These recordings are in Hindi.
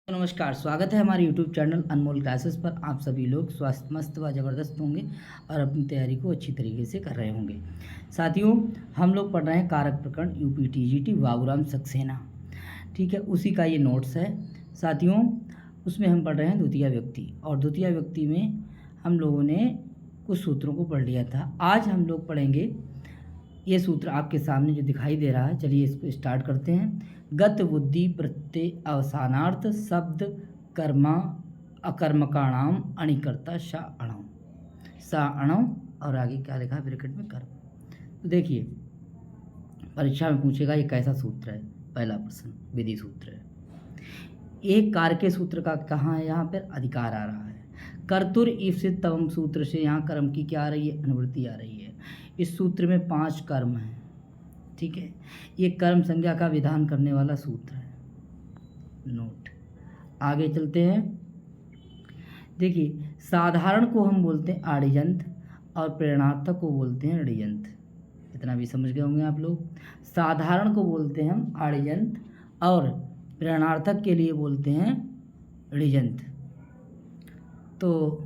तो नमस्कार, स्वागत है हमारे YouTube चैनल अनमोल क्लासेस पर। आप सभी लोग स्वस्थ मस्त व ज़बरदस्त होंगे और अपनी तैयारी को अच्छी तरीके से कर रहे होंगे। साथियों, हम लोग पढ़ रहे हैं कारक प्रकरण UPTGT बाबूराम सक्सेना। ठीक है, उसी का ये नोट्स है साथियों। उसमें हम पढ़ रहे हैं द्वितीय व्यक्ति, और द्वितीय व्यक्ति में हम लोगों ने कुछ सूत्रों को पढ़ लिया था। आज हम लोग पढ़ेंगे ये सूत्र आपके सामने जो दिखाई दे रहा है। चलिए इसको स्टार्ट करते हैं। गत बुद्धि प्रत्यय अवसानार्थ शब्द कर्मा अकर्मकाणाम अणिकर्ता सा अणव और आगे क्या लिखा है ब्रैकेट में कर्म। तो देखिए, परीक्षा में पूछेगा ये कैसा सूत्र है। पहला प्रश्न विधि सूत्र है। एक कार्य के सूत्र का कहाँ है, यहाँ पर अधिकार आ रहा है। कर्तुर ईप्सित तवम सूत्र से यहाँ कर्म की क्या आ रही है, अनुवृत्ति आ रही है। इस सूत्र में 5 कर्म हैं। ठीक है, ये कर्म संज्ञा का विधान करने वाला सूत्र है। नोट, आगे चलते हैं। देखिए, साधारण को हम बोलते हैं आड़िजंत और प्रेरणार्थक को बोलते हैं ऋजंत। इतना भी समझ गए होंगे आप लोग। साधारण को बोलते हैं हम आड़िजंत और प्रेरणार्थक के लिए बोलते हैं ऋजंत। तो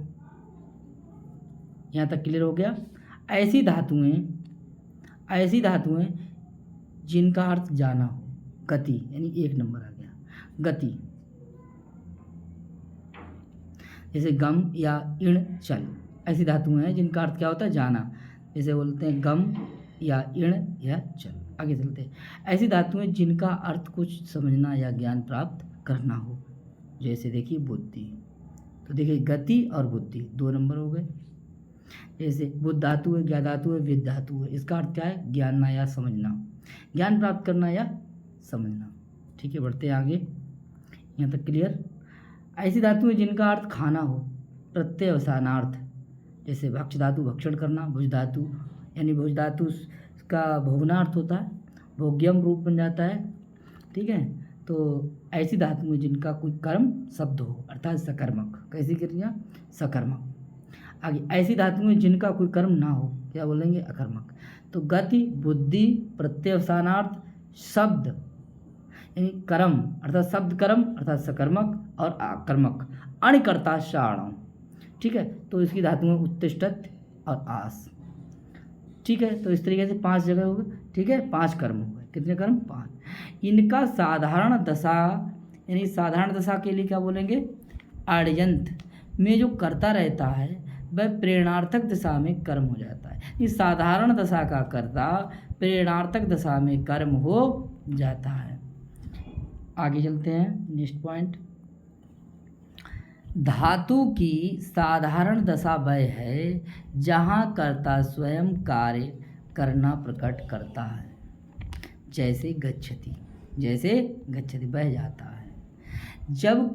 यहाँ तक क्लियर हो गया। ऐसी धातुएं जिनका अर्थ जाना हो, गति यानी 1 नंबर आ गया गति, जैसे गम या इण चल। ऐसी धातुएं हैं जिनका अर्थ क्या होता है, जाना। जैसे बोलते हैं गम या इण या चल। आगे चलते हैं। ऐसी धातुएं जिनका अर्थ कुछ समझना या ज्ञान प्राप्त करना हो, जैसे देखिए बुद्धि। तो देखिए, गति और बुद्धि 2 नंबर हो गए। जैसे बुद्ध धातु है, ज्ञा धातु है, विद धातु है। इसका अर्थ क्या है, ज्ञानना या समझना, ज्ञान प्राप्त करना या समझना। ठीक है, बढ़ते हैं आगे। यहाँ तक क्लियर। ऐसी धातु है जिनका अर्थ खाना हो, प्रत्यय अवसानार्थ। जैसे भक्ष धातु भक्षण करना, भुज धातु यानी भुज धातु का भोगनार्थ होता है, भोग्यम रूप बन जाता है। ठीक है, तो ऐसी धातु है जिनका कोई कर्म शब्द हो, अर्थात सकर्मक। कैसी क्रिया, सकर्मक। आगे, ऐसी धातुएं जिनका कोई कर्म ना हो, क्या बोलेंगे, अकर्मक। तो गति, बुद्धि, प्रत्यवसानार्थ, शब्द यानी कर्म अर्थात शब्द कर्म अर्थात सकर्मक और अकर्मक, अणिकर्ता शाणम। ठीक है, तो इसकी धातुएं उत्तिष्ठत और आस। ठीक है, तो इस तरीके से 5 जगह हो गए। ठीक है, 5 कर्म हो गए। कितने कर्म, 5। इनका साधारण दशा यानी साधारण दशा के लिए क्या बोलेंगे, आड़यंत में जो कर्ता रहता है वह प्रेरणार्थक दशा में कर्म हो जाता है। इस साधारण दशा का कर्ता प्रेरणार्थक दशा में कर्म हो जाता है। आगे चलते हैं, नेक्स्ट पॉइंट। धातु की साधारण दशा वह है जहाँ कर्ता स्वयं कार्य करना प्रकट करता है, जैसे गच्छति बह जाता है। जब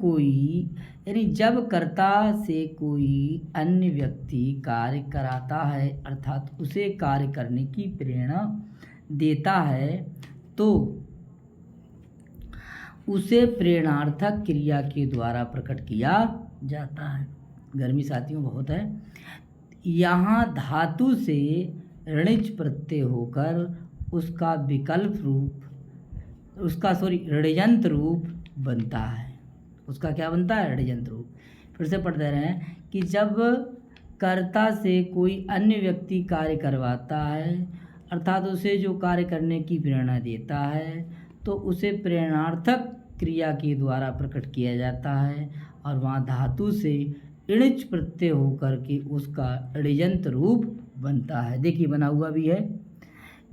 कर्ता से कोई अन्य व्यक्ति कार्य कराता है अर्थात उसे कार्य करने की प्रेरणा देता है, तो उसे प्रेरणार्थक क्रिया के द्वारा प्रकट किया जाता है। गर्मी साथियों बहुत है। यहाँ धातु से ऋणिज प्रत्यय होकर उसका ऋजंत रूप बनता है। उसका क्या बनता है, ऋजंत रूप। फिर से पढ़ दे रहे हैं कि जब कर्ता से कोई अन्य व्यक्ति कार्य करवाता है अर्थात उसे जो कार्य करने की प्रेरणा देता है, तो उसे प्रेरणार्थक क्रिया के द्वारा प्रकट किया जाता है और वहाँ धातु से इणिच प्रत्यय होकर के उसका ऋजंत रूप बनता है। देखिए, बना हुआ भी है।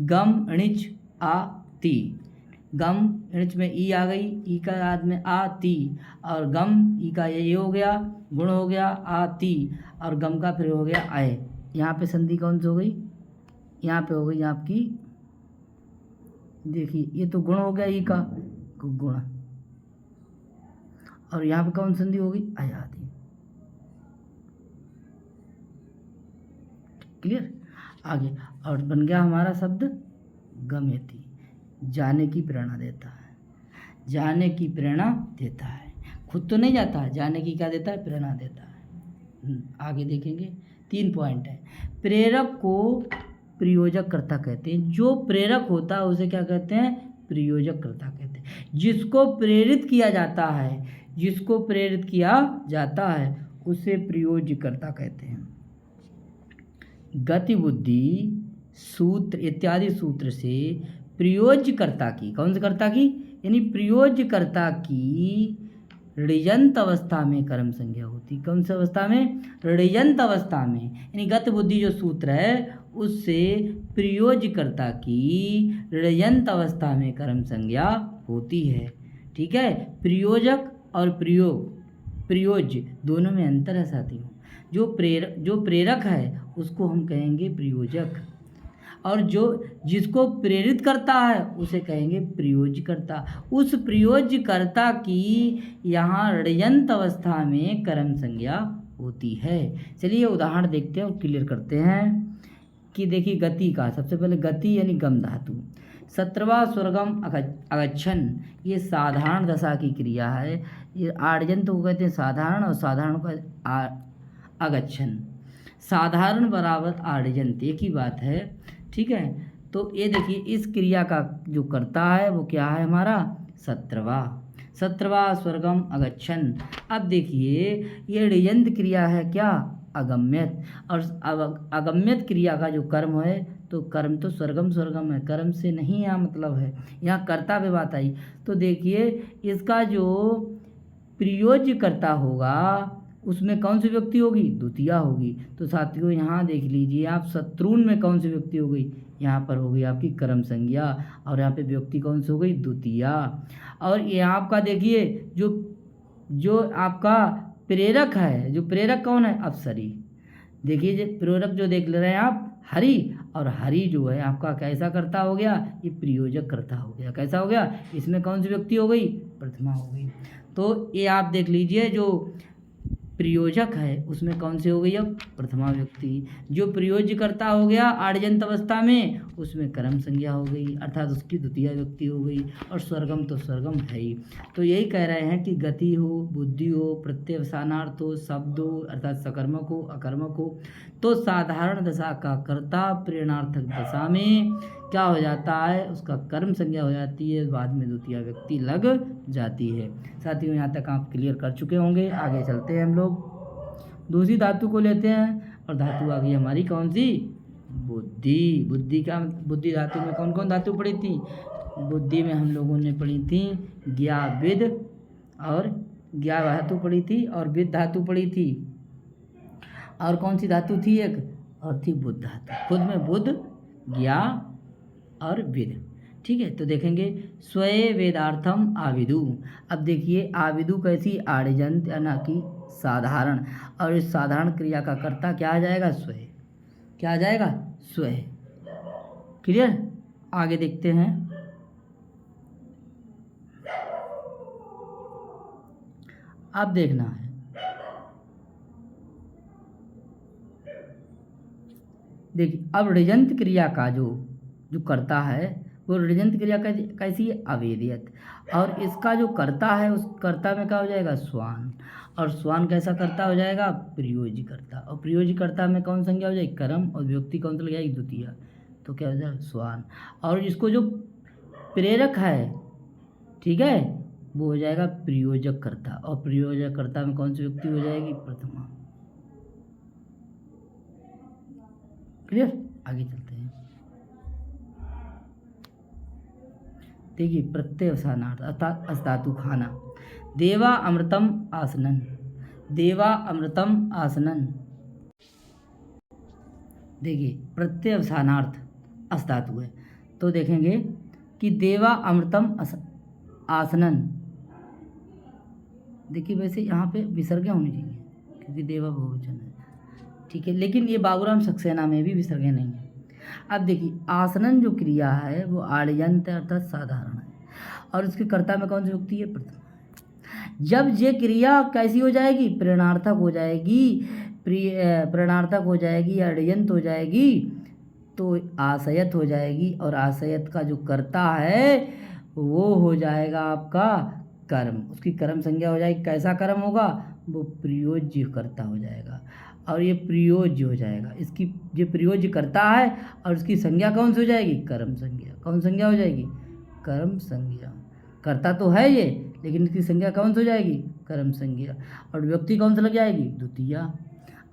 गम इणिच आ ती, गम इणिच में ई आ गई, ई का याद में आ ती, और गम ई का ये हो गया, गुण हो गया आ ती, और गम का फिर हो गया आए। यहाँ पे संधि कौन सी हो गई, यहाँ पे हो गई आपकी, देखिए ये तो गुण हो गया, ई का गुण, और यहाँ पे कौन संधि हो गई, आयाति। क्लियर। आगे, और बन गया हमारा शब्द गम्यति, जाने की प्रेरणा देता है, जाने की प्रेरणा देता है। खुद तो नहीं जाता है, जाने की क्या देता है, प्रेरणा देता है। आगे देखेंगे, 3 पॉइंट है। प्रेरक को प्रयोजक कर्ता कहते हैं। जो प्रेरक होता है उसे क्या कहते हैं, प्रयोजक कर्ता कहते हैं। जिसको प्रेरित किया जाता है, जिसको प्रेरित किया जाता है उसे प्रयोज्यकर्ता कहते हैं। गति बुद्धि सूत्र इत्यादि सूत्र से प्रयोज्यकर्ता की, कौन से कर्ता की, यानी प्रयोज्यकर्ता की ऋजंत अवस्था में कर्म संज्ञा होती। कौन सी अवस्था में, ऋजंत अवस्था में, यानी गति बुद्धि जो सूत्र है उससे प्रयोज्यकर्ता की ऋजंत अवस्था में कर्म संज्ञा होती है। ठीक है, प्रयोजक और प्रयोज्य दोनों में अंतर है साथियों। जो प्रेरक है उसको हम कहेंगे प्रयोजक, और जिसको प्रेरित करता है उसे कहेंगे प्रयोज्यकर्ता। उस प्रयोज्यकर्ता की यहाँ ऋजंत अवस्था में कर्म संज्ञा होती है। चलिए उदाहरण देखते हैं और क्लियर करते हैं कि देखिए गति का, सबसे पहले गति यानी गम धातु, 17वां स्वर्गम अगच्छन, ये साधारण दशा की क्रिया है। ये आर्जंत को कहते हैं साधारण, और साधारण को अगच्छन। साधारण बराबर आर्जंत, एक ही बात है। ठीक है, तो ये देखिए इस क्रिया का जो करता है वो क्या है हमारा 17वां स्वर्गम अगच्छन। अब देखिए ये ऋजंत क्रिया है क्या, अगम्यत, और अगम्यत क्रिया का जो कर्म है तो कर्म तो स्वर्गम है, कर्म से नहीं यहाँ मतलब है, यहाँ कर्ता पे बात आई। तो देखिए इसका जो प्रयोज्यकर्ता होगा उसमें कौन सी व्यक्ति होगी, द्वितीया होगी। तो साथियों यहाँ देख लीजिए आप, शत्रुन में कौन सी व्यक्ति हो गई, यहाँ पर हो गई आपकी कर्म संज्ञा, और यहाँ पे व्यक्ति कौन सी हो गई, द्वितीया। और यहाँ आपका देखिए जो आपका प्रेरक है, जो प्रेरक कौन है, अप्सरी। देखिए जो प्रेरक जो देख ले रहे हैं आप हरि, और हरि जो है आपका कैसा करता हो गया, ये प्रयोजक करता हो गया। कैसा हो गया, इसमें कौन सी व्यक्ति हो गई, प्रथमा हो गई। तो ये आप देख लीजिए जो प्रयोजक है उसमें कौन सी हो गई, अब प्रथमा व्यक्ति। जो प्रयोज्य करता हो गया आर्जंत अवस्था में उसमें कर्म संज्ञा हो गई, अर्थात उसकी द्वितीय व्यक्ति हो गई। और स्वर्गम तो स्वर्गम है ही। तो यही कह रहे हैं कि गति हो, बुद्धि हो, प्रत्यवसानार्थ हो, शब्द हो अर्थात सकर्मक हो, अकर्मक हो, तो साधारण दशा का कर्ता प्रेरणार्थक दशा में क्या हो जाता है, उसका कर्म संज्ञा हो जाती है, बाद में द्वितीय व्यक्ति लग जाती है। साथियों यहाँ तक आप क्लियर कर चुके होंगे। आगे चलते हैं हम लोग दूसरी धातु को लेते हैं, और धातु आ गई हमारी कौन सी, बुद्धि। बुद्धि धातु में कौन कौन धातु पड़ी थी, बुद्धि में हम लोगों ने पढ़ी थी ज्ञा विद, और ज्ञा धातु पड़ी थी, और विद धातु पड़ी थी, और कौन सी धातु थी एक, और थी बुद्ध धातु। खुद में बुद्ध, ज्ञा और विद। ठीक है, तो देखेंगे स्वये वेदार्थम आविदु। अब देखिए आविदु कैसी, आर्जंत या ना कि साधारण, और इस साधारण क्रिया का कर्ता क्या आ जाएगा, स्वय। क्या आ जाएगा, स्वय। क्लियर, आगे देखते हैं। अब देखना है देखिए अब ऋजंत क्रिया का जो करता है वो ऋजंत क्रिया कैसी है, अवेदियत, और इसका जो कर्ता है उस कर्ता में क्या हो जाएगा, स्वान, और स्वान कैसा कर्ता हो जाएगा, प्रयोज्यकर्ता, और प्रयोज्यकर्ता में कौन संज्ञा हो जाएगी, कर्म, और व्यक्ति कौन सा लग जाएगी, द्वितीय, तो क्या हो जाएगा, स्वान। और इसको जो प्रेरक है, ठीक है, वो हो जाएगा प्रयोजक कर्ता, और प्रयोजक कर्ता में कौन सी व्यक्ति हो जाएगी, प्रथमा। क्लियर, आगे चलते हैं। देखिए प्रत्यवसानार्थ अर्थात अस्धातु खाना, देवा अमृतम आसनन, देवा अमृतम आसनन। देखिए प्रत्यवसानार्थ अस्धातु है, तो देखेंगे कि देवा अमृतम आसनन। देखिए वैसे यहाँ पे विसर्ग होनी चाहिए क्योंकि देवा बहुवचन है, ठीक है, लेकिन ये बाबूराम सक्सेना में भी विसर्ग नहीं है। अब देखिए आसनन जो क्रिया है वो आर्यंत अर्थात साधारण है, और उसके कर्ता में कौन सी युक्ति है, प्रथमा। जब ये क्रिया कैसी हो जाएगी, प्रेरणार्थक हो जाएगी, प्रेरणार्थक हो जाएगी, आर्यंत हो जाएगी, तो आशयत हो जाएगी, और आशयत का जो कर्ता है वो हो जाएगा आपका कर्म, उसकी कर्म संज्ञा हो जाएगी। कैसा कर्म होगा, वो प्रयोज्य कर्ता हो जाएगा, और ये प्रयोज्य हो जाएगा, इसकी ये प्रयोज्य करता है, और उसकी संज्ञा कौन सी हो जाएगी, कर्म संज्ञा। कौन संज्ञा हो जाएगी, कर्म संज्ञा। करता तो है ये, लेकिन इसकी संज्ञा कौन सी हो जाएगी, कर्म संज्ञा, और व्यक्ति कौन सा लग जाएगी, द्वितीया।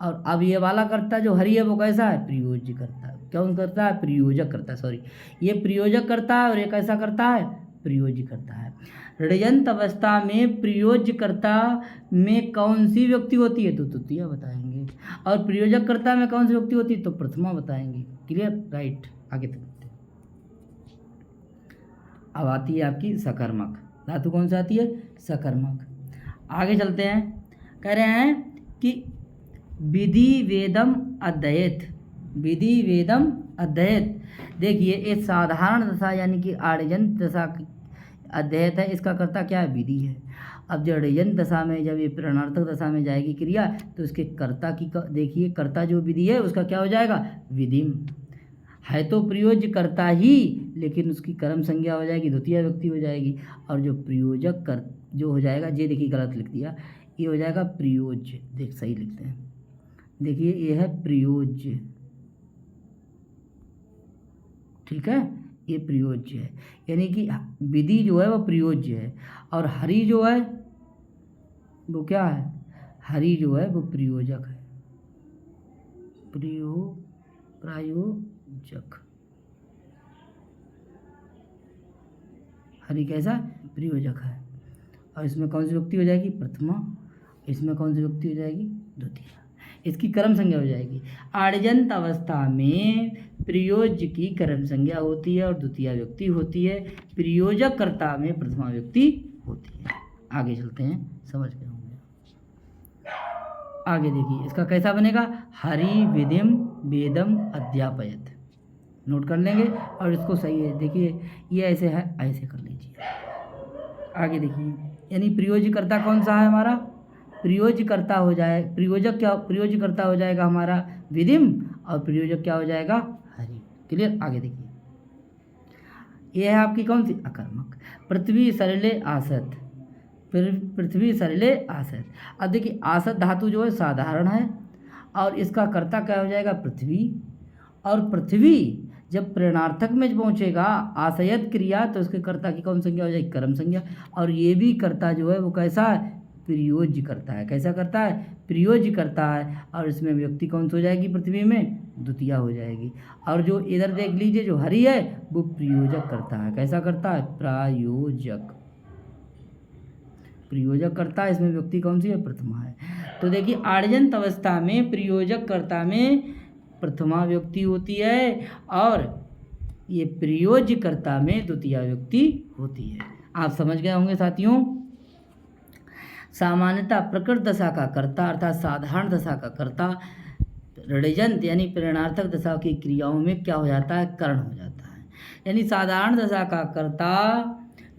और अब ये वाला कर्ता जो हरि है वो कैसा है, प्रयोज्य करता है। कौन करता है, प्रयोजक करता है, सॉरी, ये प्रयोजक करता है और ये कैसा करता है, प्रयोज्य करता है। ऋजंत अवस्था में प्रयोज्यकर्ता में कौन सी व्यक्ति होती है, तो द्वितीया बताएंगे, और प्रयोजककर्ता में कौन सी व्यक्ति होती है, तो प्रथमा बताएंगे। Clear, right. आगे चलते हैं। अब आती है आपकी सकर्मक धातु, कौन सी आती है, सकर्मक। आगे चलते हैं, कह रहे हैं कि विधि वेदम अध्ययत, विधि वेदम अध्ययत। देखिए ये साधारण दशा यानी कि आर्यजंत दशा अध्ययत है, इसका कर्ता क्या है, विधि है। अब जब ऋजंत दशा में, जब ये प्रेरणार्थक दशा में जाएगी क्रिया, तो इसके कर्ता की देखिए, कर्ता जो विधि है उसका क्या हो जाएगा, विधिम है, तो प्रयोज्य करता ही, लेकिन उसकी कर्म संज्ञा हो जाएगी, द्वितीय व्यक्ति हो जाएगी। और जो प्रयोजक कर जो हो जाएगा, ये देखिए गलत लिख दिया, ये हो जाएगा प्रयोज्य, देख सही लिखते हैं, देखिए ये है प्रयोज्य, ठीक है, ये प्रयोज्य है, यानी कि विधि जो है वो प्रयोज्य है, और हरि जो है वो क्या है, हरि जो है वो प्रयोजक है, प्रायोजक। हरि कैसा, प्रयोजक है। और इसमें कौन सी व्यक्ति हो जाएगी, प्रथमा, इसमें कौन सी व्यक्ति हो जाएगी, द्वितीय, इसकी कर्म संज्ञा हो जाएगी। आर्यजंत अवस्था में प्रयोज्य की कर्म संज्ञा होती है और द्वितीय व्यक्ति होती है, प्रयोजक कर्ता में प्रथमा व्यक्ति होती है। आगे चलते हैं, समझ गए होंगे। आगे देखिए इसका कैसा बनेगा, हरि विधिम वेदम अध्यापयत, नोट कर लेंगे, और इसको सही है, देखिए ये ऐसे है, ऐसे कर लीजिए। आगे देखिए, यानी प्रयोज्यकर्ता कौन सा है हमारा, प्रयोज्यकर्ता हो जाए, प्रयोजक क्या, प्रयोज्यकर्ता हो जाएगा हमारा विधिम, और प्रयोजक क्या हो जाएगा, हरि। क्लियर। आगे देखिए, ये है आपकी कौन सी, अकर्मक। पृथ्वी सलिले आसत, पृथ्वी सलिले आसत। अब देखिए आसत धातु जो है साधारण है, और इसका कर्ता क्या हो जाएगा, पृथ्वी। और पृथ्वी जब प्रेरणार्थक में पहुंचेगा आशयत क्रिया, तो उसके कर्ता की कौन संज्ञा हो जाएगी, कर्म संज्ञा। और ये भी कर्ता जो है वो कैसा है, प्रयोज्य करता है। कैसा करता है, प्रयोज्य करता है, और इसमें व्यक्ति कौन सी हो जाएगी, पृथ्वी में द्वितीया हो जाएगी। और जो इधर देख लीजिए जो हरि है वो प्रयोजक करता है। कैसा करता है, प्रायोजक, प्रयोजक करता है, इसमें व्यक्ति कौन सी है, प्रथमा है। तो देखिए आर्यजंत अवस्था में प्रयोजक कर्ता में प्रथमा व्यक्ति होती है, और ये प्रयोज्य कर्ता में द्वितीय व्यक्ति होती है। आप समझ गए होंगे साथियों। सामान्यतः प्रकृत दशा का कर्ता अर्थात साधारण दशा का कर्ता ऋजंत यानी प्रेरणार्थक दशा की क्रियाओं में क्या हो जाता है, कर्ण हो जाता है। यानी साधारण दशा का कर्ता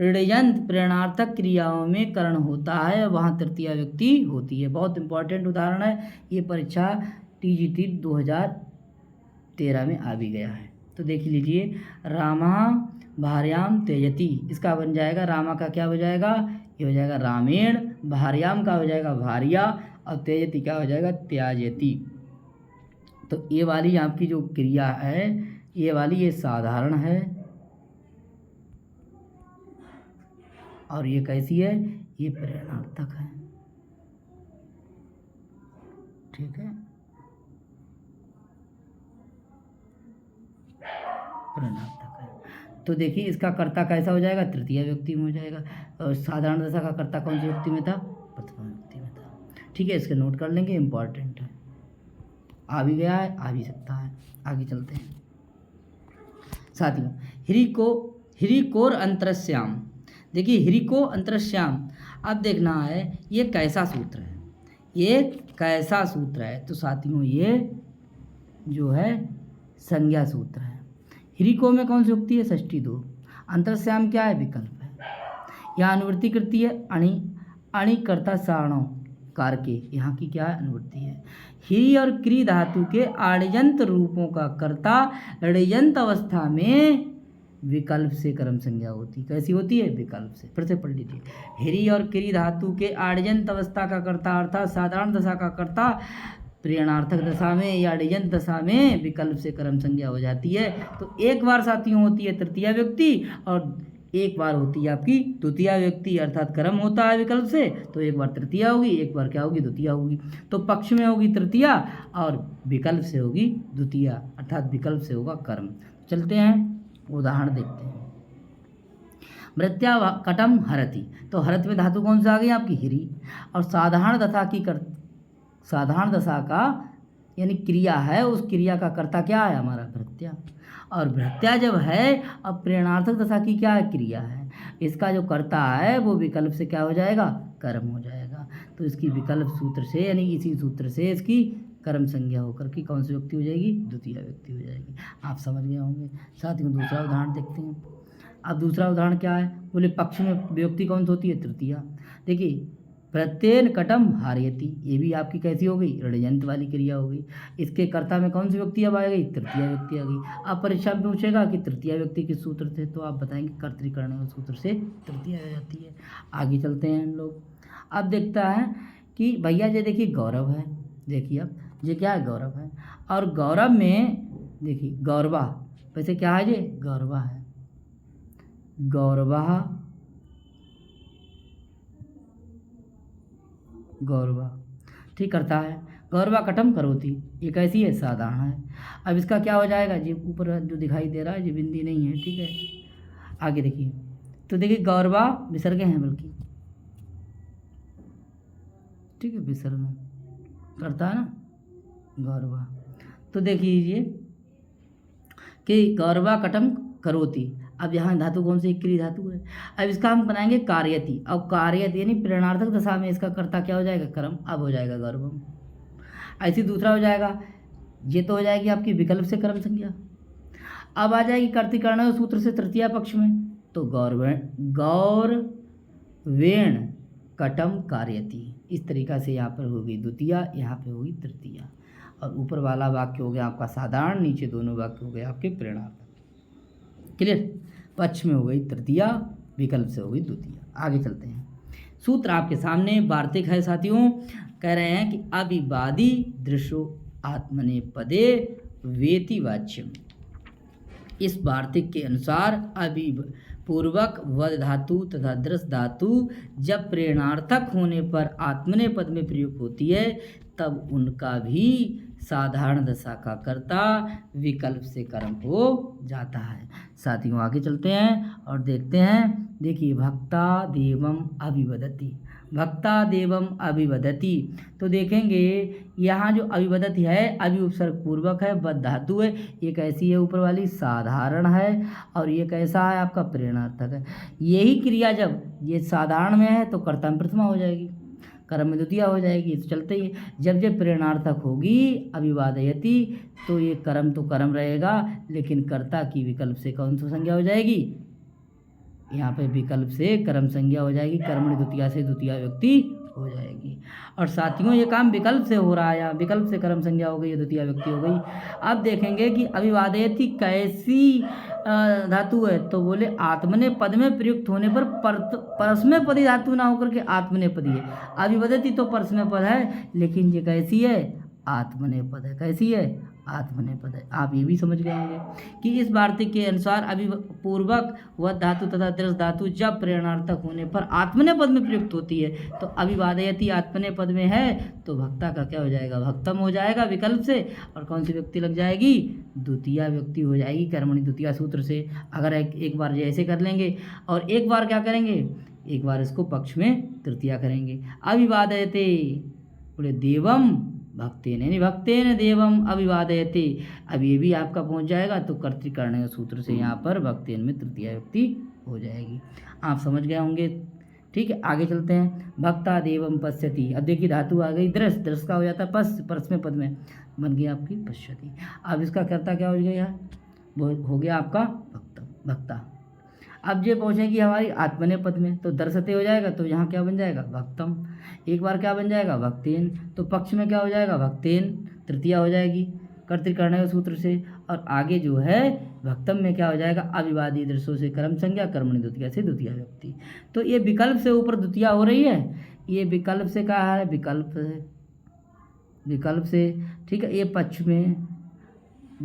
ऋजंत प्रेरणार्थक क्रियाओं में कर्ण होता है, वहाँ तृतीय व्यक्ति होती है। बहुत इंपॉर्टेंट उदाहरण है, ये परीक्षा TGT 2013 में आ भी गया है। तो देख लीजिए, रामा भार्याम त्यजति, इसका बन जाएगा, रामा का क्या हो जाएगा, ये हो जाएगा रामेण, भार्याम का हो जाएगा भार्या, और त्यजति क्या हो जाएगा, त्याजति। तो ये वाली आपकी जो क्रिया है, ये वाली ये साधारण है, और ये कैसी है, ये प्रेरणार्थक है, ठीक है, प्रेरणार्थक है। तो देखिए इसका कर्ता कैसा हो जाएगा, तृतीय व्यक्ति में हो जाएगा, और साधारण दशा का कर्ता कौन सी व्यक्ति में था, प्रथमा व्यक्ति में था। ठीक है, इसके नोट कर लेंगे, इंपॉर्टेंट है, आ भी गया है, आ भी सकता है। आगे चलते हैं साथियों, हिरिकोर अंतरश्याम। देखिए हिरिको अंतरश्याम, अब देखना है ये कैसा सूत्र है, ये कैसा सूत्र है। तो साथियों ये जो है संज्ञा सूत्र है। हिरिको में कौन सी युक्ति है, षष्ठी दो। अंतरश्याम क्या है, विकल्प है। यहाँ अनुवृत्ति करती है अणिकर्ता सारणों कार के, यहाँ की क्या है, अनुवृत्ति है। हिरि और क्री धातु के आर्यजंत रूपों का कर्ता ऋजंत अवस्था में विकल्प से कर्म संज्ञा होती। कैसी होती है, विकल्प से। फिर से पढ़ लीजिए, हिरि और क्री धातु के आर्यजंत अवस्था का कर्ता अर्थात साधारण दशा का कर्ता प्रेरणार्थक दशा में या ऋजंत दशा में विकल्प से कर्म संज्ञा हो जाती है। तो एक बार साथियों होती है तृतीय व्यक्ति, और एक बार होती है आपकी द्वितीया विभक्ति, अर्थात कर्म होता है विकल्प से, तो एक बार तृतीया होगी, एक बार क्या होगी, द्वितीया होगी। तो पक्ष में होगी तृतीया और विकल्प से होगी द्वितीया, अर्थात विकल्प से होगा कर्म। चलते हैं उदाहरण देखते हैं। मृत्या कटम हरति, तो हरत में धातु कौन सा आ गई आपकी, हिरी। और साधारण दशा का यानी क्रिया है, उस क्रिया का कर्ता क्या है हमारा, भृत्या। और भृत्या जब है, अब प्रेरणार्थक दशा की क्या है, क्रिया है, इसका जो कर्ता है वो विकल्प से क्या हो जाएगा, कर्म हो जाएगा। तो इसकी विकल्प सूत्र से यानी इसी सूत्र से इसकी कर्म संज्ञा होकर के कौन सी व्यक्ति हो जाएगी, द्वितीय व्यक्ति हो जाएगी। आप समझ गए होंगे। साथ ही दूसरा उदाहरण देखते हैं। अब दूसरा उदाहरण क्या है, बोले पक्ष में विभक्ति कौन सी होती है, तृतीया। देखिए प्रत्येन कटम हारयति, ये भी आपकी कैसी हो गई, ऋणजंत वाली क्रिया हो गई। इसके कर्ता में कौन सी व्यक्ति अब आ गई, तृतीय व्यक्ति आ गई। अब परीक्षा में पूछेगा कि तृतीय व्यक्ति किस सूत्र से, तो आप बताएंगे कर्तृकर्ण सूत्र से तृतीय आ जाती है। आगे चलते हैं हम लोग। अब देखता है कि भैया ये देखिए गौरव है, देखिए अब ये क्या है, गौरव है। और गौरव में देखिए गौरवा, वैसे क्या है, ये गौरवा है, गौरवा, गौरवा ठीक करता है। गौरवा कटम करोती, ये कैसी है, साधारण है। अब इसका क्या हो जाएगा, जी ऊपर जो दिखाई दे रहा है ये बिंदी नहीं है, ठीक है। आगे देखिए, तो देखिए गौरवा विसर्ग हैं बल्कि, ठीक है, विसर्ग करता है ना गौरवा। तो देखिए कि गौरवा कटम करोती, अब यहाँ धातु कौन सी, क्रिया धातु है। अब इसका हम बनाएंगे कार्यति। अब कार्यति यानी प्रेरणार्थक दशा में इसका कर्ता क्या हो जाएगा, कर्म। अब हो जाएगा गौरवम। ऐसे दूसरा हो जाएगा, ये तो हो जाएगी आपकी विकल्प से कर्म संज्ञा। अब आ जाएगी कर्तृकर्ण सूत्र से तृतीय पक्ष में, तो गौरवेण कटम कार्यति, इस तरीक़ा से यहाँ पर होगी द्वितीया, यहाँ पे होगी तृतीया। और ऊपर वाला वाक्य हो गया आपका साधारण, नीचे दोनों वाक्य हो गए आपके प्रेरणार्थक। क्लियर, पक्ष में हो गई तृतीया, विकल्प से हो गई द्वितीया। आगे चलते हैं। सूत्र आपके सामने वार्तिक है साथियों, कह रहे हैं कि अविवादी दृशो आत्मनेपदे वेति वाच्यम। इस वार्तिक के अनुसार पूर्वक वद धातु तथा दृश धातु जब प्रेरणार्थक होने पर आत्मनेपद में प्रयुक्त होती है, तब उनका भी साधारण दशा का कर्ता विकल्प से कर्म हो जाता है। साथियों आगे चलते हैं और देखते हैं। देखिए भक्ता देवम अभिवदति, भक्ता देवम अभिवदति, तो देखेंगे यहाँ जो अभिवदति है अभी उपसर्ग पूर्वक है, वद धातु है, ये कैसी है, ऊपर वाली साधारण है, और ये कैसा है आपका प्रेरणार्थक है। यही क्रिया जब ये साधारण में है तो कर्ता में प्रथमा हो जाएगी, कर्म में द्वितीया हो जाएगी। तो चलते ही जब जब प्रेरणार्थक होगी अभिवादयति, तो ये कर्म तो कर्म रहेगा, लेकिन कर्ता की विकल्प से कौन सी संज्ञा हो जाएगी, यहाँ पे विकल्प से कर्म संज्ञा हो जाएगी, कर्मणि द्वितीया से द्वितीया व्यक्ति हो जाएगी। और साथियों ये काम विकल्प से हो रहा है, विकल्प से कर्म संज्ञा हो गई, द्वितीया व्यक्ति हो गई। अब देखेंगे कि अभिवादयति कैसी धातु है, तो बोले आत्मने पद में प्रयुक्त होने पर परस्मय पदी धातु ना होकर के आत्मने पदी है। अभिवदति तो परस्मय पद है, लेकिन ये कैसी है, आत्मने पद है। कैसी है, आत्मने पद है। आप ये भी समझ गए होंगे कि इस वार्तिक के अनुसार अभिपूर्वक वद धातु तथा दृश धातु जब प्रेरणार्थक होने पर आत्मने पद में प्रयुक्त होती है, तो अभिवादयति आत्मने पद में है, तो भक्ता का क्या हो जाएगा, भक्तम हो जाएगा विकल्प से, और कौन सी व्यक्ति लग जाएगी, द्वितीया व्यक्ति हो जाएगी कर्मणि द्वितीया सूत्र से। अगर एक बार ऐसे कर लेंगे और एक बार क्या करेंगे, एक बार इसको पक्ष में तृतीया करेंगे। अभिवादयते बोले देवम भक्तेन, यानी भक्तेन देवम अभिवादयते। अब ये भी आपका पहुंच जाएगा, तो कर्तृकर्ण सूत्र से यहाँ पर भक्तेन में तृतीया व्यक्ति हो जाएगी। आप समझ गए होंगे। ठीक है, आगे चलते हैं। भक्ता देवम पश्यति, अब देखिए धातु आ गई दृश, दृश का हो जाता है परस्मय पद में बन गई आपकी पश्यति। अब इसका कर्ता क्या हो गया, वो हो गया आपका भक्ता। अब ये पहुँचेगी हमारी आत्मने पद में, तो दर्शते हो जाएगा, तो यहाँ क्या बन जाएगा, भक्तम। एक बार क्या बन जाएगा, भक्तेन, तो पक्ष में क्या हो जाएगा, भक्तेन तृतीया हो जाएगी कर्तृकर्ण सूत्र से। और आगे जो है भक्तम में क्या हो जाएगा, अविवादी दृश्यों से कर्म संज्ञा, कर्मणि द्वितीया से द्वितीया व्यक्ति। तो ये विकल्प से ऊपर द्वितीया हो रही है, ये विकल्प से कहा है, विकल्प से। ठीक है, ये पक्ष में,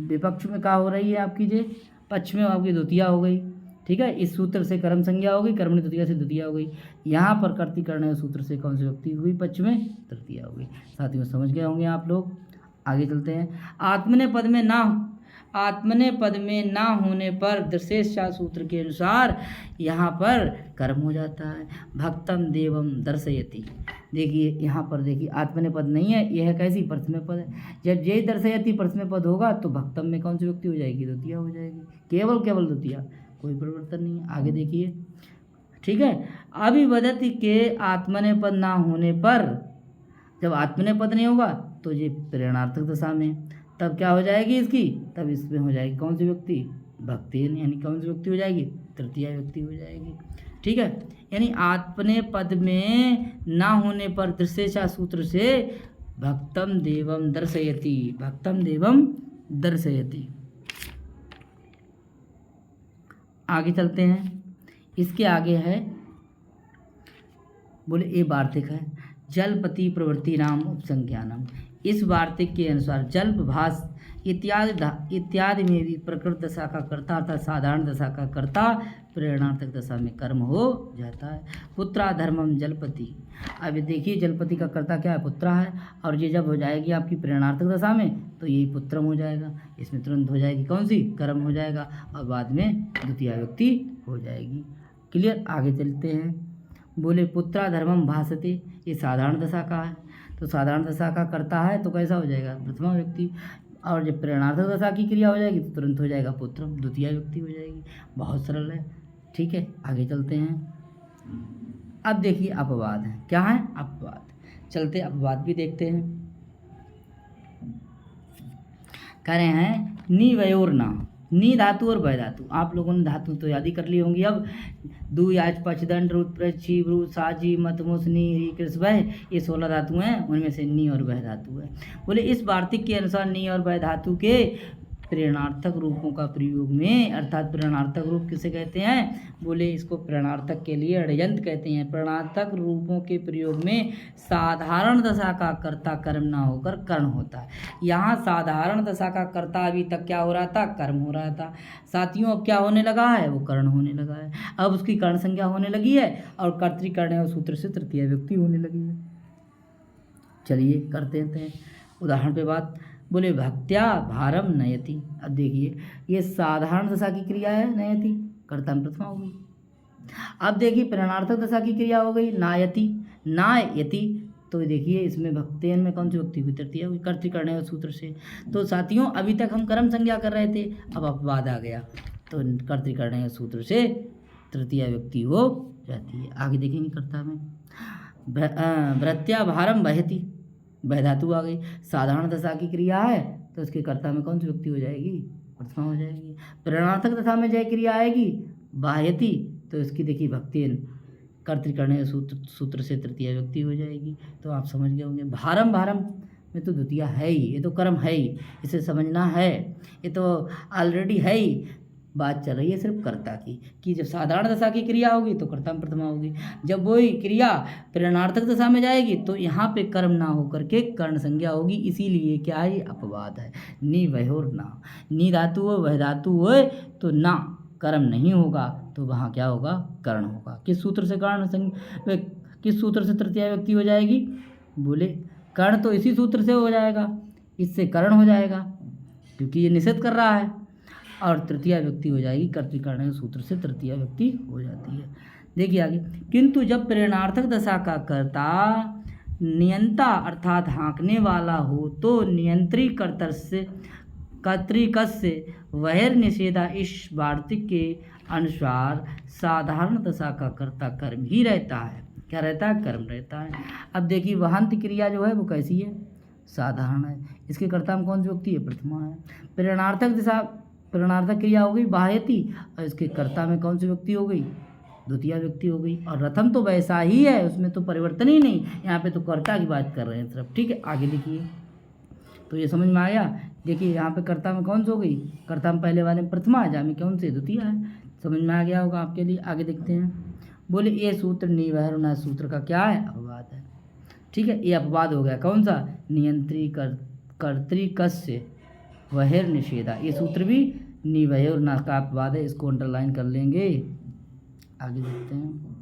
विपक्ष में क्या हो रही है आपकी, जे पक्ष में आपकी द्वितीया हो गई, ठीक है, इस सूत्र से कर्म संज्ञा हो गई, कर्मणि द्वितीया से द्वितीया हो गई। यहाँ पर कर्तृकर्ण सूत्र से कौन सी विभक्ति हुई? पक्ष में तृतीया हो गई। साथियों समझ गए होंगे आप लोग। आगे चलते हैं। आत्मने पद में ना होने पर दृशेषा सूत्र के अनुसार यहाँ पर कर्म हो जाता है। भक्तम देवम दर्शयति। देखिए यहाँ पर देखिए आत्मने पद नहीं है, यह कैसी प्रथम पद है। जब ये दर्शयति प्रथम पद होगा तो भक्तम में कौन सी व्यक्ति हो जाएगी? द्वितीया हो जाएगी। केवल द्वितीया, कोई परिवर्तन नहीं है। आगे देखिए, ठीक है। अभिवदति के आत्मने पद ना होने पर, जब आत्मने पद नहीं होगा तो ये प्रेरणार्थक दशा में, तब क्या हो जाएगी इसकी? तब इसमें हो जाएगी कौन सी व्यक्ति? भक्तिन, यानी कौन सी व्यक्ति हो जाएगी? तृतीया व्यक्ति हो जाएगी। ठीक है, यानी आत्मने पद में ना होने पर दृशेषा सूत्र से भक्तम देवम दर्शयति, भक्तम देवम दर्शयति। आगे चलते हैं। इसके आगे है, बोले ये वार्तिक है, जलपति प्रवृत्ति नाम उपसंज्ञानम। इस वार्तिक के अनुसार जल्प, भास इत्यादि में भी प्रकृत दशा का कर्ता अर्थात साधारण दशा का कर्ता प्रेरणार्थक दशा में कर्म हो जाता है। पुत्रा धर्मम जलपति। अब देखिए जलपति का कर्ता क्या है? पुत्रा है, और ये जब हो जाएगी आपकी प्रेरणार्थक दशा में तो यही पुत्रम हो जाएगा। इसमें तुरंत हो जाएगी कौन सी? कर्म हो जाएगा, और बाद में द्वितीया व्यक्ति हो जाएगी। क्लियर? आगे चलते हैं। बोले पुत्रा धर्मम भासते, ये साधारण दशा का है, तो साधारण दशा का कर्ता है तो कैसा हो जाएगा? प्रथमा व्यक्ति। और जब प्रेरणार्थक दशा की क्रिया हो जाएगी तो तुरंत हो जाएगा पुत्रम, द्वितीया व्यक्ति हो जाएगी। बहुत सरल है। ठीक है, आगे चलते हैं। अब देखिए अपवाद है। क्या है? अपवाद। चलते अपवाद भी देखते हैं। कह रहे हैं निवयोर ना, नी धातु और वय धातु। आप लोगों ने धातु तो याद ही कर ली होंगी। अब दू, याच, पचदंड, रुत, प्रची, ब्रू, साजी, मतमुस, नी, री, कृष, वह, ये 16 धातु हैं, उनमें से नी और वह धातु है। बोले इस वार्तिक के अनुसार नी और वह धातु के प्रेरणार्थक रूपों का प्रयोग में, अर्थात प्रेरणार्थक रूप किसे कहते हैं? बोले इसको प्रेरणार्थक के लिए अड़यंत कहते हैं। प्रेरणार्थक रूपों के प्रयोग में साधारण दशा का कर्ता कर्म ना होकर कर्ण होता है। यहाँ साधारण दशा का कर्ता अभी तक क्या हो रहा था? कर्म हो रहा था। साथियों अब क्या होने लगा है? वो कर्ण होने लगा है। अब उसकी कर्ण संज्ञा होने लगी है और कर्तृकर्ण और सूत्र से तृतीय व्यक्ति होने लगी है। चलिए करते हैं उदाहरण पे बात। बोले भक्त्या भारम नयति। अब देखिए ये साधारण दशा की क्रिया है, नयति कर्ता में प्रथमा हो गई। अब देखिए प्रेरणार्थक दशा की क्रिया हो गई नायति, नायति, तो देखिए इसमें भक्तेन में कौन सी व्यक्ति हुई? तृतीया हुई, कर्तृकर्ण और सूत्र से। तो साथियों अभी तक हम कर्म संज्ञा कर रहे थे, अब अपवाद आ गया तो कर्तृकर्ण और सूत्र से तृतीया व्यक्ति हो जाती है। आगे देखेंगे कर्ता में भृत्या भारम बहति, वह धातु आ गई। साधारण दशा की क्रिया है तो उसके कर्ता में कौन सी व्यक्ति हो जाएगी? प्रथमा हो जाएगी। प्रेरणार्थक दशा में जय क्रिया आएगी बाह्यति, तो इसकी देखिए भक्तिन कर्तृकर्ण सूत्र से तृतीय व्यक्ति हो जाएगी। तो आप समझ गए होंगे। भारम में तो द्वितीया है ही, ये तो कर्म है ही, इसे समझना है, ये तो ऑलरेडी है ही। बात चल रही है सिर्फ कर्ता की, कि जब साधारण दशा की क्रिया होगी तो कर्ता में प्रथमा होगी, जब वही क्रिया प्रेरणार्थक दशा में जाएगी तो यहाँ पे कर्म ना होकर के कर्ण संज्ञा होगी। इसीलिए क्या है? अपवाद है। नी वयोर ना, नी धातु हो वह धातु हो तो ना कर्म नहीं होगा, तो वहाँ क्या होगा? कर्ण होगा। किस सूत्र से कर्ण संज्ञा, किस सूत्र से तृतीय व्यक्ति हो जाएगी? बोले कर्ण तो इसी सूत्र से हो जाएगा, इससे कर्ण हो जाएगा क्योंकि ये निषेध कर रहा है, और तृतीय व्यक्ति हो जाएगी कर्तृकर्ण सूत्र से तृतीय व्यक्ति हो जाती है। देखिए आगे, किंतु जब प्रेरणार्थक दशा का कर्ता नियंता अर्थात हाँकने वाला हो तो नियंत्री कर्तृकस्य वहर निषेधा। इस वार्तिक के अनुसार साधारण दशा का कर्ता कर्म ही रहता है। क्या रहता है? कर्म रहता है। अब देखिए वहांत क्रिया जो है वो कैसी है? साधारण है। इसके कर्ता में कौन सी व्यक्ति है? प्रथमा है। प्रेरणार्थक क्रिया हो गई बाह्यति, और इसके कर्ता में कौन सी व्यक्ति हो गई? द्वितीय व्यक्ति हो गई। और रथम तो वैसा ही है, उसमें तो परिवर्तन ही नहीं, यहाँ पे तो कर्ता की बात कर रहे हैं सिर्फ। ठीक है, आगे देखिए तो ये समझ में आया। देखिए यहाँ पे कर्ता में कौन सी हो गई? कर्ता में पहले वाले में प्रथमा है, जामे कौन से? द्वितीय है। समझ में आ गया होगा आपके लिए। आगे देखते हैं। बोले ये सूत्र निवहरुणा सूत्र का क्या है? अपवाद है। ठीक है, ये अपवाद हो गया। कौन सा? नियंत्री कर्तृकस्य वहर निषेधा। ये सूत्र भी निवहे और ना का अपवाद है, इसको अंडरलाइन कर लेंगे। आगे देखते हैं।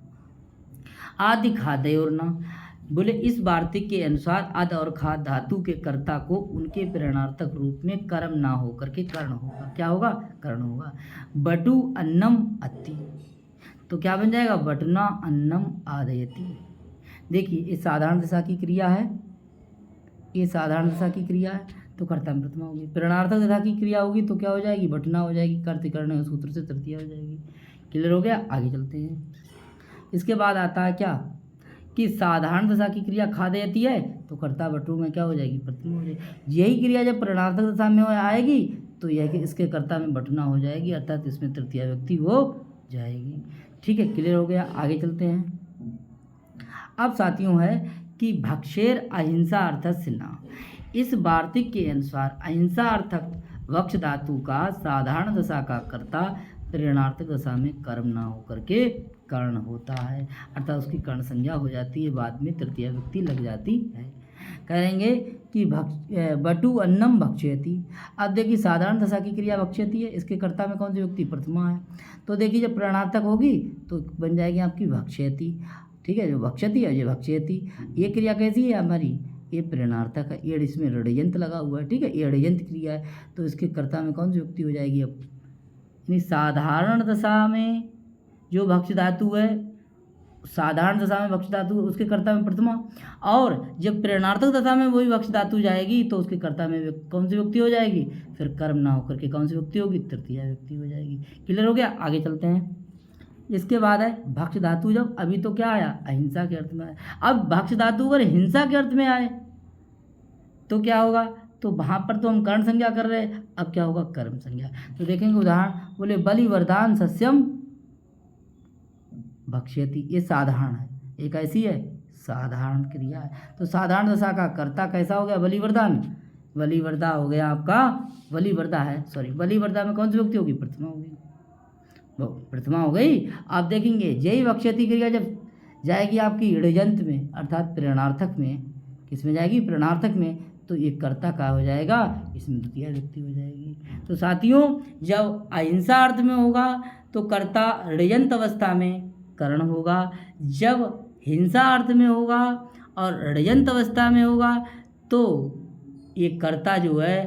आदि खादय और ना, बोले इस वार्तिक के अनुसार अद और खाद धातु के कर्ता को उनके प्रेरणार्थक रूप में कर्म ना होकर के कर्ण होगा। क्या होगा? कर्ण होगा। बटु अन्नम अति, तो क्या बन जाएगा? बटना अन्नम आदयति। देखिए ये साधारण दशा की क्रिया है, ये साधारण दशा की क्रिया है, तो कर्ता में प्रथमा होगी। प्रेरणार्थक दशा की क्रिया होगी तो क्या हो जाएगी? बटना हो जाएगी, कर्तकर्ण सूत्र से तृतीया हो जाएगी। क्लियर हो गया? आगे चलते हैं। इसके बाद आता है क्या कि साधारण दशा की क्रिया खादयति है तो कर्ता बटु में क्या हो जाएगी? प्रथमा हो जाएगी। यही क्रिया जब प्रेरणार्थक दशा में आएगी तो यह कि इसके कर्ता में बटना हो जाएगी, अर्थात इसमें तृतीया व्यक्ति हो जाएगी। ठीक है, क्लियर हो गया? आगे चलते हैं। अब साथियों है कि भक्षेर अहिंसा अर्थक सिन्हा, इस वार्तिक के अनुसार अहिंसा अर्थक वक्ष धातु का साधारण दशा का कर्ता प्रेरणार्थक दशा में कर्म ना होकर के कर्ण होता है, अर्थात उसकी कर्ण संज्ञा हो जाती है, बाद में तृतीया व्यक्ति लग जाती है। कहेंगे कि बटु अन्नम भक्षयति। अब देखिए साधारण दशा की क्रिया भक्षयति है, इसके कर्ता में कौन सी व्यक्ति? प्रथमा है। तो देखिए जब प्रेरणार्थक होगी तो बन जाएगी आपकी भक्षयति। ठीक है, जो भक्षति है ये भक्षयति। ये क्रिया कैसी है हमारी? ये प्रेरणार्थक है, एड़ इसमें ऋडयंत लगा हुआ है। ठीक है, एड़यंत क्रिया है, तो इसके कर्ता में कौन सी व्यक्ति हो जाएगी? अब यानी साधारण दशा में जो भक्ष धातु है, साधारण दशा में भक्ष धातु उसके कर्ता में प्रथमा, और जब प्रेरणार्थक दशा में वही भक्ष धातु जाएगी तो उसके कर्ता में कौन सी व्यक्ति हो जाएगी? फिर कर्म ना होकर के कौन सी व्यक्ति होगी? तृतीया व्यक्ति हो जाएगी। क्लियर हो गया? आगे चलते हैं। इसके बाद है भक्ष धातु, जब अभी तो क्या आया? अहिंसा के अर्थ में आया। अब भक्ष धातु अगर हिंसा के अर्थ में आए तो क्या होगा? तो वहाँ पर तो हम कर्ण संज्ञा कर रहे हैं, अब क्या होगा? कर्म संज्ञा। तो देखेंगे उदाहरण, बोले बलि वरदान सस्यम भक्ष्यति, ये साधारण है, एक ऐसी है साधारण क्रिया है। तो साधारण दशा का कर्ता कैसा हो गया? बलिवरदान। बलिवरदा हो गया आपका, बलिवरदा है, सॉरी बलिवरदा में कौन सी व्यक्ति होगी? प्रथमा होगी, वो प्रथमा हो गई। आप देखेंगे जय भक्ष्यति क्रिया जब जाएगी आपकी ऋजंत में, अर्थात प्रेरणार्थक में, किसमें जाएगी? प्रेरणार्थक में, तो ये कर्ता का हो जाएगा, इसमें द्वितीय व्यक्ति हो जाएगी। तो साथियों जब अहिंसा अर्थ में होगा तो कर्ता ऋजंत अवस्था में कर्ण होगा, जब हिंसा अर्थ में होगा और ऋजंत अवस्था में होगा तो ये कर्ता जो है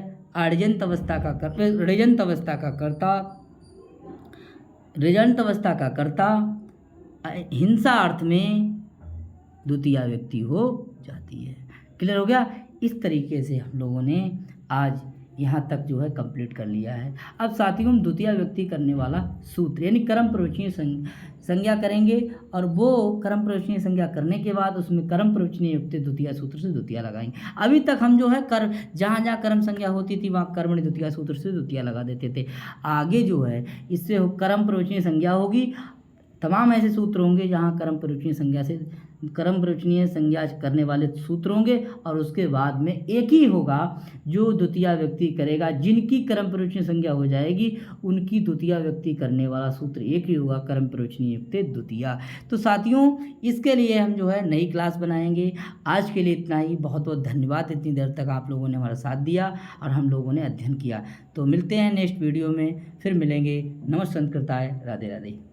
ऋजंत अवस्था का ऋजंत अवस्था का कर्ता, ऋजंत अवस्था का कर्ता हिंसा अर्थ में द्वितीय व्यक्ति हो जाती है। क्लियर हो गया? इस तरीके से हम लोगों ने आज यहाँ तक जो है कंप्लीट कर लिया है। अब साथियों हम द्वितीय व्यक्ति करने वाला सूत्र यानी कर्म प्रवचनीय संज्ञा करेंगे, और वो कर्म प्रवचनीय संज्ञा करने के बाद उसमें कर्म प्रवचनीय युक्त द्वितीय सूत्र से द्वितीय लगाएंगे। अभी तक हम जो है जहाँ जहाँ कर्म संज्ञा होती थी वहाँ कर्मणि द्वितीय सूत्र से द्वितीय लगा देते थे। आगे जो है इससे कर्म प्रवचनीय संज्ञा होगी, तमाम ऐसे सूत्र होंगे जहाँ कर्म प्रवचनीय संज्ञा से कर्म प्रवचनीय संज्ञा करने वाले सूत्र होंगे, और उसके बाद में एक ही होगा जो द्वितीय व्यक्ति करेगा। जिनकी कर्म प्रवचनीय संज्ञा हो जाएगी उनकी द्वितीय व्यक्ति करने वाला सूत्र एक ही होगा, कर्म प्रवचनीय युक्त द्वितीय। तो साथियों इसके लिए हम जो है नई क्लास बनाएंगे। आज के लिए इतना ही, बहुत बहुत धन्यवाद इतनी देर तक आप लोगों ने हमारा साथ दिया और हम लोगों ने अध्ययन किया। तो मिलते हैं नेक्स्ट वीडियो में, फिर मिलेंगे। नमस्कार, राधे राधे।